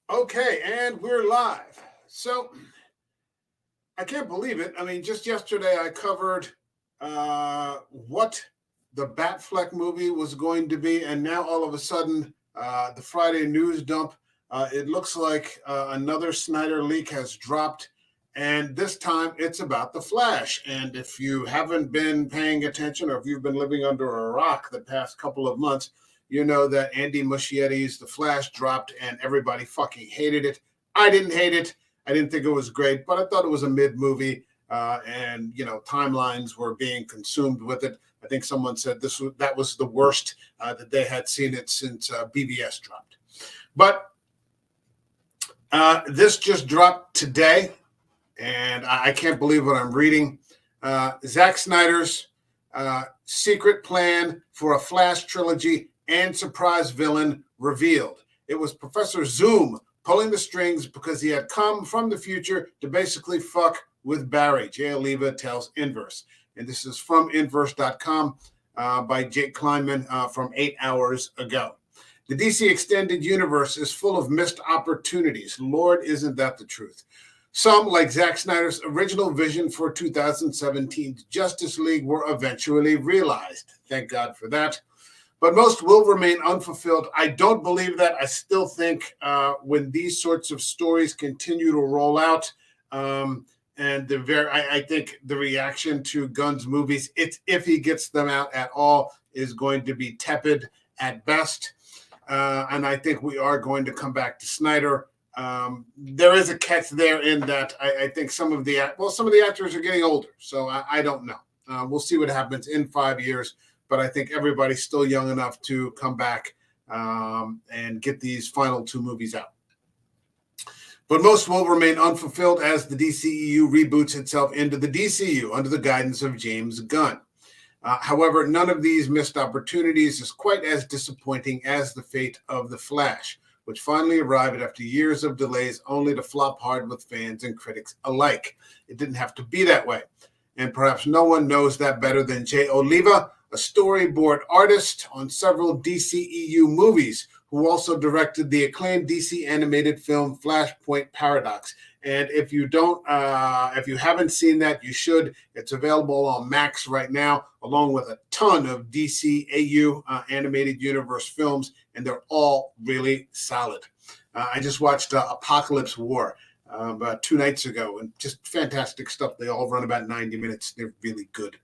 Okay, and we're live. So I can't believe it. I mean, just yesterday I covered what the Batfleck movie was going to be, and now all of a sudden, the Friday news dump. It looks like another Snyder leak has dropped, and this time it's about the Flash. And if you haven't been paying attention, or if you've been living under a rock the past couple of months, you know that Andy Muschietti's The Flash dropped, and everybody fucking hated it. I didn't hate it. I didn't think it was great, but I thought it was a mid movie, and timelines were being consumed with it. I think someone said that was the worst that they had seen it since BBS dropped. But this just dropped today, and I can't believe what I'm reading. Zack Snyder's secret plan for a Flash trilogy and surprise villain revealed. It was Professor Zoom pulling the strings because he had come from the future to basically fuck with Barry. J. Oliva tells Inverse. And this is from Inverse.com by Jake Kleinman from 8 hours ago. The DC Extended Universe is full of missed opportunities. Lord, isn't that the truth? Some, like Zack Snyder's original vision for 2017's Justice League, were eventually realized. Thank God for that. But most will remain unfulfilled. I don't believe that. I still think when these sorts of stories continue to roll out, I think the reaction to Gunn's movies, if he gets them out at all, is going to be tepid at best. And I think we are going to come back to Snyder. There is a catch there in that I think some of the actors are getting older, so I don't know. We'll see what happens in 5 years. But I think everybody's still young enough to come back and get these final two movies out. But most will remain unfulfilled as the DCEU reboots itself into the DCEU under the guidance of James Gunn. However, none of these missed opportunities is quite as disappointing as the fate of The Flash, which finally arrived after years of delays only to flop hard with fans and critics alike. It didn't have to be that way. And perhaps no one knows that better than J. Oliva, a storyboard artist on several DCEU movies, who also directed the acclaimed DC animated film Flashpoint Paradox. And if you haven't seen that, you should. It's available on Max right now, along with a ton of DCEU animated universe films, and they're all really solid. I just watched Apocalypse War about 2 nights ago, and just fantastic stuff. They all run about 90 minutes. They're really good.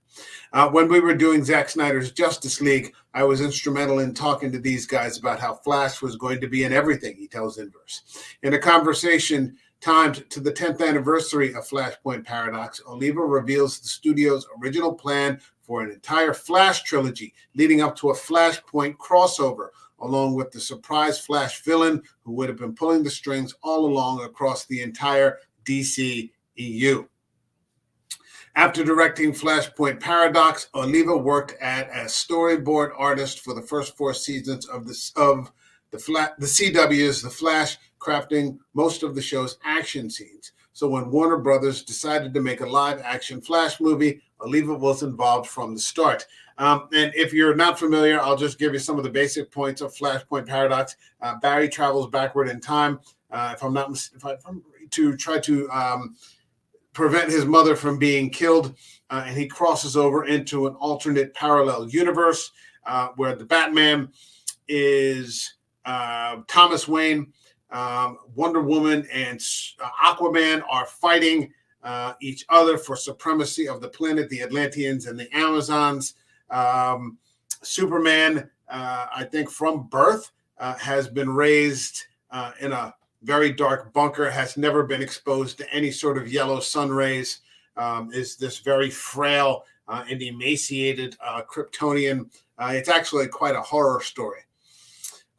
When we were doing Zack Snyder's Justice League, I was instrumental in talking to these guys about how Flash was going to be in everything, he tells Inverse. In a conversation timed to the 10th anniversary of Flashpoint Paradox, Oliva reveals the studio's original plan for an entire Flash trilogy leading up to a Flashpoint crossover, along with the surprise Flash villain who would have been pulling the strings all along across the entire DCEU. After directing Flashpoint Paradox, Oliva worked as storyboard artist for the first 4 seasons of the CW's The Flash, crafting most of the show's action scenes. So when Warner Brothers decided to make a live-action Flash movie, Oliva was involved from the start. And if you're not familiar, I'll just give you some of the basic points of Flashpoint Paradox. Barry travels backward in time, to try to prevent his mother from being killed, and he crosses over into an alternate parallel universe where the Batman is Thomas Wayne. Wonder Woman and Aquaman are fighting each other for supremacy of the planet, the Atlanteans and the Amazons. Superman, I think from birth, has been raised in a very dark bunker, has never been exposed to any sort of yellow sun rays, is this very frail and emaciated Kryptonian. It's actually quite a horror story.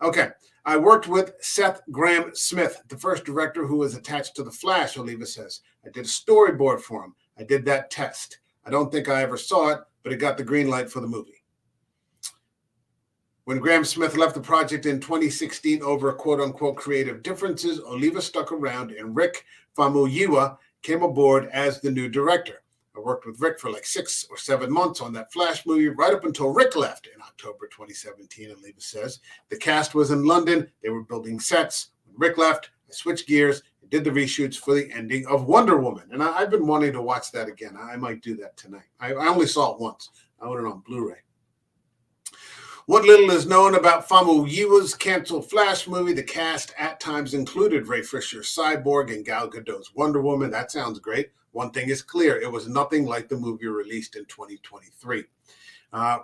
Okay. I worked with Seth Grahame-Smith, the first director who was attached to The Flash, Oliva says. I did a storyboard for him. I did that test. I don't think I ever saw it, but it got the green light for the movie. When Grahame-Smith left the project in 2016 over quote-unquote creative differences, Oliva stuck around, and Rick Famuyiwa came aboard as the new director. I worked with Rick for like 6 or 7 months on that Flash movie, right up until Rick left in October 2017, Oliva says. The cast was in London. They were building sets. When Rick left, I switched gears and did the reshoots for the ending of Wonder Woman. And I've been wanting to watch that again. I might do that tonight. I only saw it once. I own it on Blu-ray. What little is known about Famuyiwa's canceled Flash movie, the cast at times included Ray Fisher's Cyborg and Gal Gadot's Wonder Woman. That sounds great. One thing is clear. It was nothing like the movie released in 2023.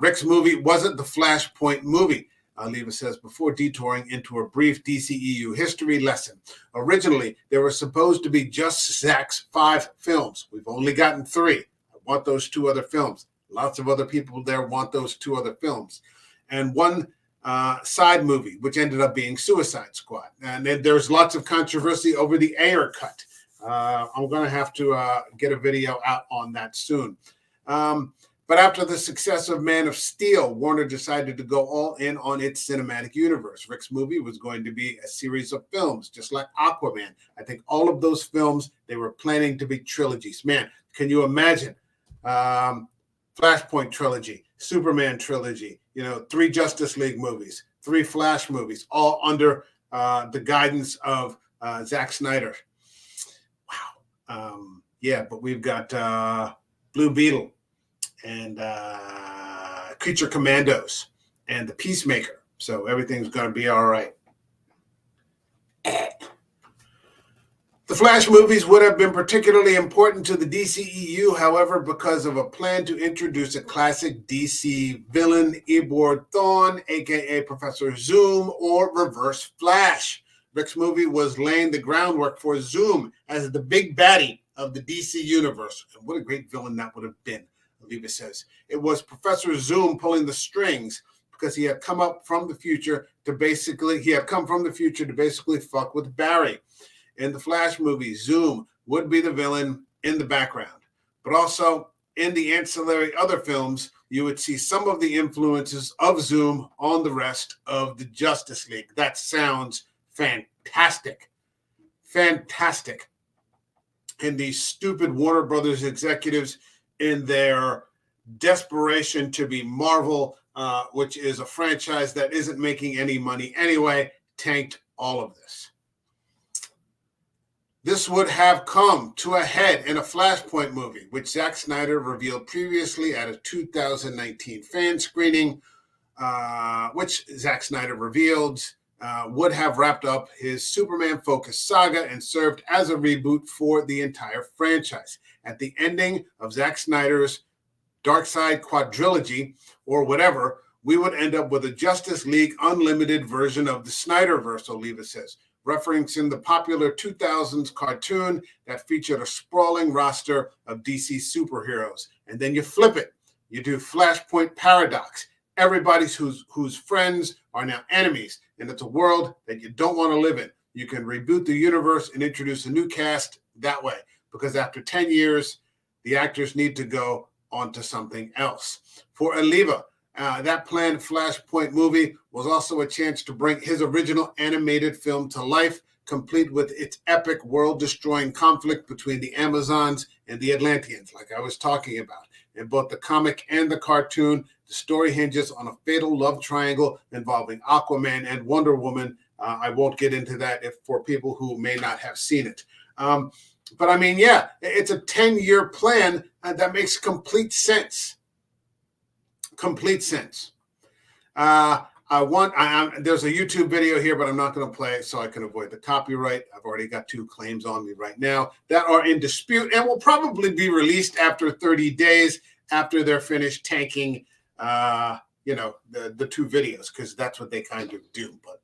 Rick's movie wasn't the Flashpoint movie, Oliva says, before detouring into a brief DCEU history lesson. Originally, there were supposed to be just Zack's 5 films. We've only gotten 3. I want those 2 other films. Lots of other people there want those 2 other films. And one side movie, which ended up being Suicide Squad. And then there's lots of controversy over the Ayer cut. I'm going to have to get a video out on that soon. But after the success of Man of Steel, Warner decided to go all in on its cinematic universe. Rick's movie was going to be a series of films, just like Aquaman. I think all of those films, they were planning to be trilogies. Man, can you imagine? Flashpoint trilogy, Superman trilogy, 3 Justice League movies, 3 Flash movies, all under the guidance of Zack Snyder. Wow. Yeah, but we've got Blue Beetle and Creature Commandos and the Peacemaker. So everything's going to be all right. The Flash movies would have been particularly important to the DCEU, however, because of a plan to introduce a classic DC villain, Eobard Thawne, a.k.a. Professor Zoom, or Reverse Flash. Rick's movie was laying the groundwork for Zoom as the big baddie of the DC universe. And what a great villain that would have been, Oliva says. It was Professor Zoom pulling the strings because he had come from the future to basically fuck with Barry. In the Flash movie, Zoom would be the villain in the background. But also, in the ancillary other films, you would see some of the influences of Zoom on the rest of the Justice League. That sounds fantastic. Fantastic. And these stupid Warner Brothers executives, in their desperation to be Marvel, which is a franchise that isn't making any money anyway, tanked all of this. This would have come to a head in a Flashpoint movie, which Zack Snyder revealed previously at a 2019 fan screening, would have wrapped up his Superman-focused saga and served as a reboot for the entire franchise. At the ending of Zack Snyder's Darkseid quadrilogy, or whatever, we would end up with a Justice League Unlimited version of the Snyderverse, Oliva says, referencing the popular 2000s cartoon that featured a sprawling roster of DC superheroes. And then you flip it. You do Flashpoint Paradox. Everybody whose friends are now enemies, and it's a world that you don't want to live in. You can reboot the universe and introduce a new cast that way, because after 10 years, the actors need to go on to something else. For Oliva, that planned Flashpoint movie was also a chance to bring his original animated film to life, complete with its epic world-destroying conflict between the Amazons and the Atlanteans, like I was talking about. In both the comic and the cartoon, the story hinges on a fatal love triangle involving Aquaman and Wonder Woman. I won't get into that for people who may not have seen it. But I mean, yeah, it's a 10-year plan that makes complete sense. Complete sense. There's a YouTube video here, but I'm not going to play it so I can avoid the copyright. I've already got 2 claims on me right now that are in dispute and will probably be released after 30 days after they're finished tanking, the 2 videos, because that's what they kind of do. But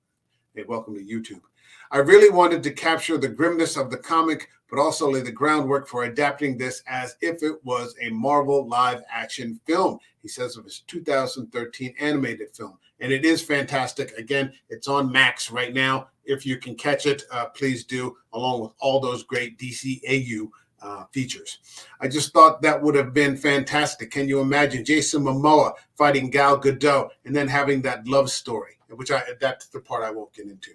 hey, welcome to YouTube. I really wanted to capture the grimness of the comic, but also lay the groundwork for adapting this as if it was a Marvel live-action film, he says of his 2013 animated film. And it is fantastic. Again, it's on Max right now. If you can catch it, please do, along with all those great DCEU features. I just thought that would have been fantastic. Can you imagine Jason Momoa fighting Gal Gadot and then having that love story, that's the part I won't get into.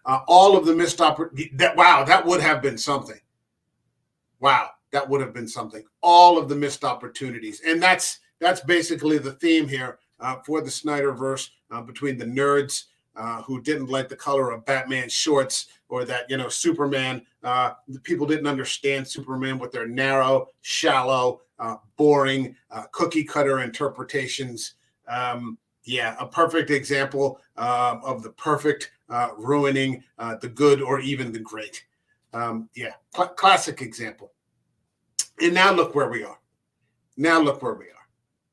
All of the missed opportunities. That would have been something. Wow, that would have been something. All of the missed opportunities. And that's basically the theme here for the Snyderverse, between the nerds who didn't like the color of Batman's shorts, or that, Superman, the people didn't understand Superman with their narrow, shallow, boring, cookie cutter interpretations. A perfect example of the perfect ruining the good or even the great. Classic example. And now look where we are.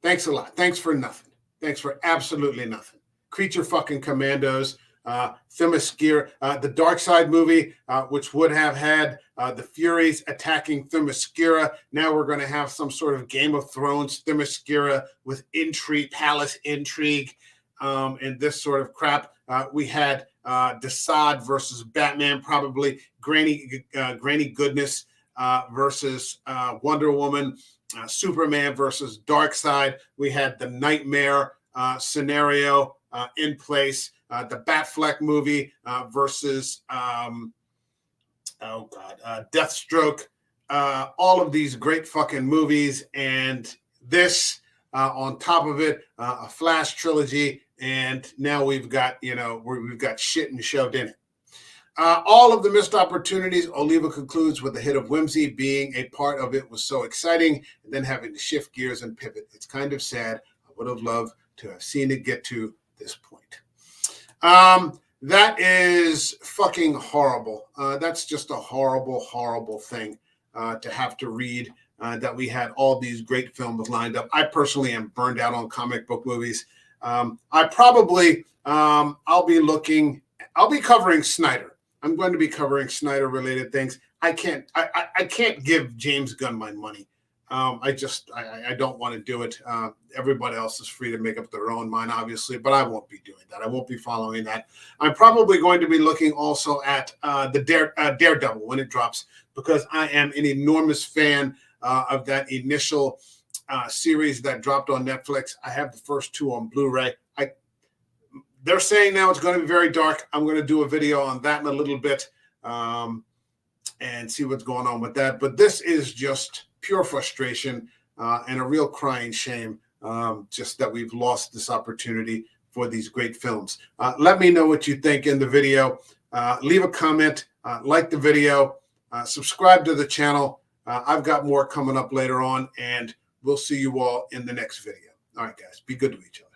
Thanks a lot. Thanks for nothing. Thanks for absolutely nothing. Creature fucking Commandos, Themyscira, the Darkseid movie, which would have had the Furies attacking Themyscira. Now we're going to have some sort of Game of Thrones Themyscira with intrigue, palace intrigue, and this sort of crap. We had Darkseid versus Batman, probably Granny Goodness versus Wonder Woman, Superman versus Darkseid. We had the Nightmare scenario in place. The Batfleck movie versus Deathstroke. All of these great fucking movies, and this on top of it, a Flash trilogy, and now we've got we've got shit and shoved in it. All of the missed opportunities, Oliva concludes with a hit of whimsy. Being a part of it was so exciting, and then having to shift gears and pivot. It's kind of sad. I would have loved to have seen it get to this point. That is fucking horrible. That's just a horrible, horrible thing to have to read, that we had all these great films lined up. I personally am burned out on comic book movies. I'll be covering Snyder. I'm going to be covering Snyder related things. I can't give James Gunn my money. I don't want to do it. Everybody else is free to make up their own mind, obviously, but I won't be doing that. I won't be following that. I'm probably going to be looking also at the Daredevil when it drops, because I am an enormous fan of that initial series that dropped on Netflix. I have the first two on Blu-ray. They're saying now it's going to be very dark. I'm going to do a video on that in a little bit and see what's going on with that. But this is just pure frustration and a real crying shame, just that we've lost this opportunity for these great films. Let me know what you think in the video. Leave a comment, like the video, subscribe to the channel. I've got more coming up later on, and we'll see you all in the next video. All right, guys, be good to each other.